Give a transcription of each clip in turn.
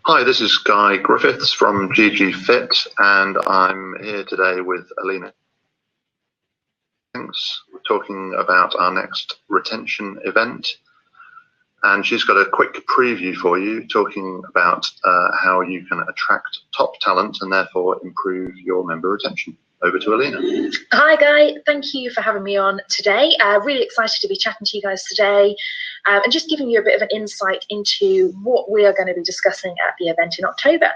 Hi, this is Guy Griffiths from GG Fit, and I'm here today with Alina. We're talking about our next retention event, and she's got a quick preview for you, talking about how you can attract top talent and therefore improve your member retention. Over to Alina. Hi Guy, thank you for having me on today. Really excited to be chatting to you guys today and just giving you a bit of an insight into what we are going to be discussing at the event in October.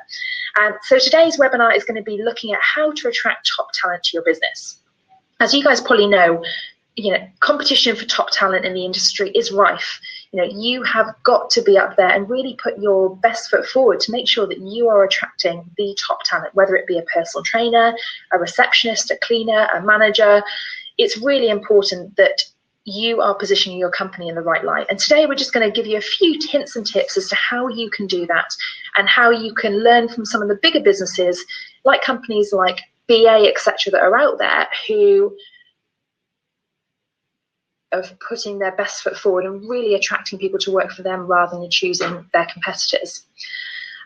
So today's webinar is going to be looking at how to attract top talent to your business. As you guys probably know, competition for top talent in the industry is rife. You have got to be up there and really put your best foot forward to make sure that you are attracting the top talent, whether it be a personal trainer, a receptionist, a cleaner, a manager. It's really important that you are positioning your company in the right light. And today we're just going to give you a few hints and tips as to how you can do that and how you can learn from some of the bigger businesses, like companies like BA, etc., that are out there who of putting their best foot forward and really attracting people to work for them rather than choosing their competitors.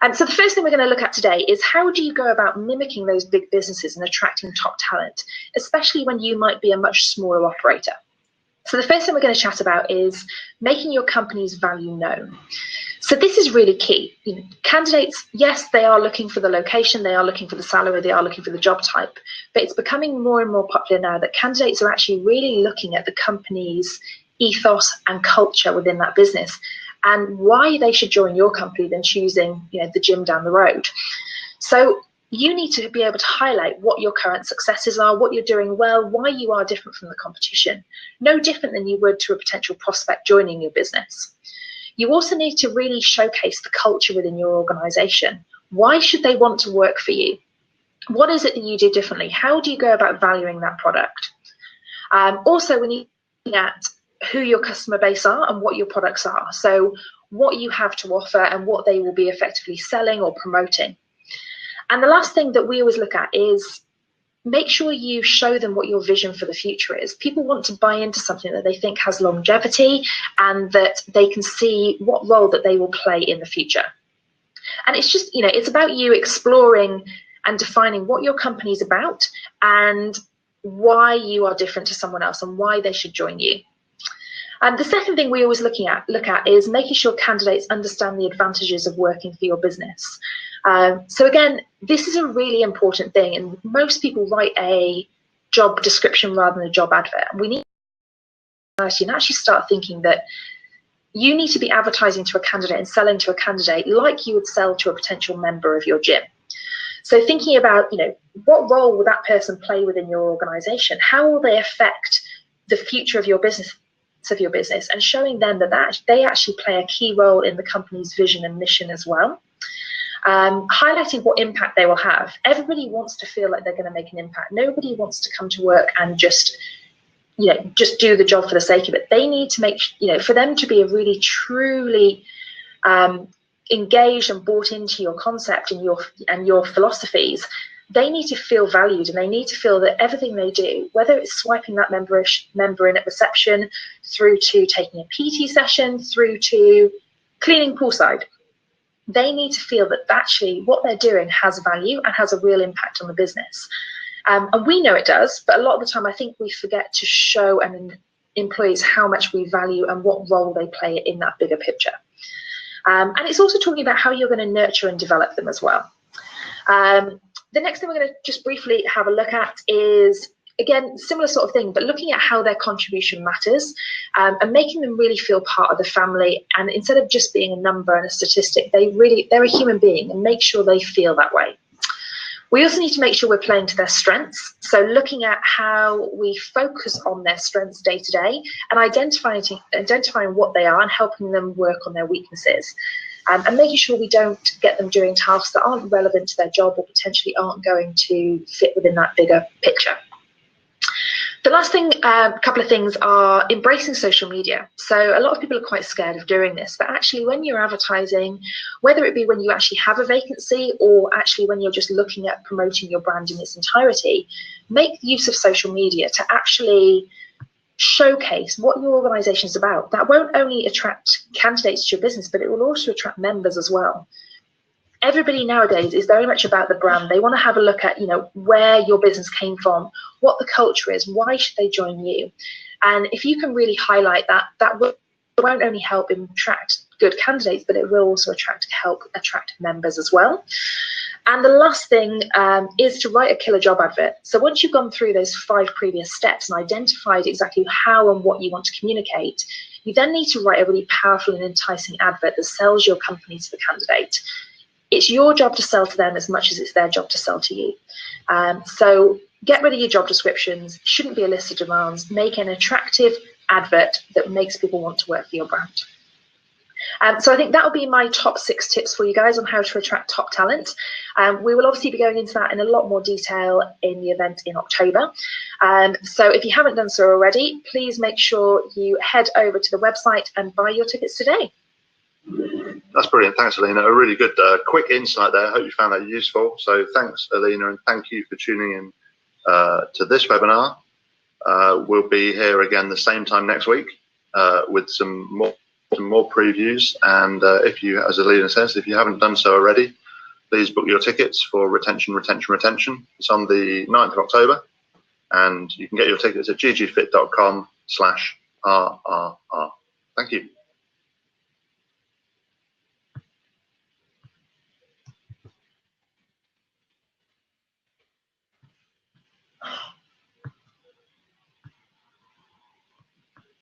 And so the first thing we're going to look at today is how do you go about mimicking those big businesses and attracting top talent, especially when you might be a much smaller operator. So the first thing we're going to chat about is making your company's value known. So this is really key. Candidates, yes, they are looking for the location, they are looking for the salary, they are looking for the job type, but it's becoming more and more popular now that candidates are actually really looking at the company's ethos and culture within that business and why they should join your company than choosing, the gym down the road. So you need to be able to highlight what your current successes are, what you're doing well, why you are different from the competition, no different than you would to a potential prospect joining your business. You also need to really showcase the culture within your organization. Why should they want to work for you? What is it that you do differently? How do you go about valuing that product? Also, when you're looking at who your customer base are and what your products are, so what you have to offer and what they will be effectively selling or promoting. And the last thing that we always look at is make sure you show them what your vision for the future is. People want to buy into something that they think has longevity and that they can see what role that they will play in the future. And it's just, it's about you exploring and defining what your company is about and why you are different to someone else and why they should join you. And the second thing we always look at is making sure candidates understand the advantages of working for your business. So again, this is a really important thing, and most people write a job description rather than a job advert. We need to actually start thinking that you need to be advertising to a candidate and selling to a candidate like you would sell to a potential member of your gym. So thinking about, what role will that person play within your organization? How will they affect the future of your business? And showing them that they actually play a key role in the company's vision and mission as well. Highlighting what impact they will have. Everybody wants to feel like they're going to make an impact. Nobody wants to come to work and just do the job for the sake of it. They need to make, for them to be a really truly engaged and bought into your concept and your philosophies. They need to feel valued, and they need to feel that everything they do, whether it's swiping that member in at reception, through to taking a PT session, through to cleaning poolside, they need to feel that actually what they're doing has value and has a real impact on the business. And we know it does, but a lot of the time I think we forget to show employees how much we value and what role they play in that bigger picture. And it's also talking about how you're going to nurture and develop them as well. The next thing we're going to just briefly have a look at is, again, similar sort of thing, but looking at how their contribution matters and making them really feel part of the family. And instead of just being a number and a statistic, they're a human being, and make sure they feel that way. We also need to make sure we're playing to their strengths. So looking at how we focus on their strengths day to day and identifying what they are and helping them work on their weaknesses. And making sure we don't get them doing tasks that aren't relevant to their job or potentially aren't going to fit within that bigger picture. The last thing, a couple of things are embracing social media. So a lot of people are quite scared of doing this, but actually when you're advertising, whether it be when you actually have a vacancy or actually when you're just looking at promoting your brand in its entirety, make use of social media to actually showcase what your organization is about. That won't only attract candidates to your business, but it will also attract members as well. everybody nowadays is very much about the brand. They want to have a look at, where your business came from, what the culture is, why should they join you? And if you can really highlight that, that won't only help attract good candidates, but it will also help attract members as well. And the last thing is to write a killer job advert. So once you've gone through those 5 previous steps and identified exactly how and what you want to communicate, you then need to write a really powerful and enticing advert that sells your company to the candidate. It's your job to sell to them as much as it's their job to sell to you. So get rid of your job descriptions. Shouldn't be a list of demands. Make an attractive advert that makes people want to work for your brand. So I think that will be my top 6 tips for you guys on how to attract top talent. We will obviously be going into that in a lot more detail in the event in October. So if you haven't done so already, please make sure you head over to the website and buy your tickets today. That's brilliant. Thanks, Alina. A really good quick insight there. I hope you found that useful. So thanks, Alina, and thank you for tuning in to this webinar. We'll be here again the same time next week with some more previews. And if you, as Alina says, if you haven't done so already, please book your tickets for Retention. It's on the 9th of October, and you can get your tickets at ggfit.com/RRR. Thank you.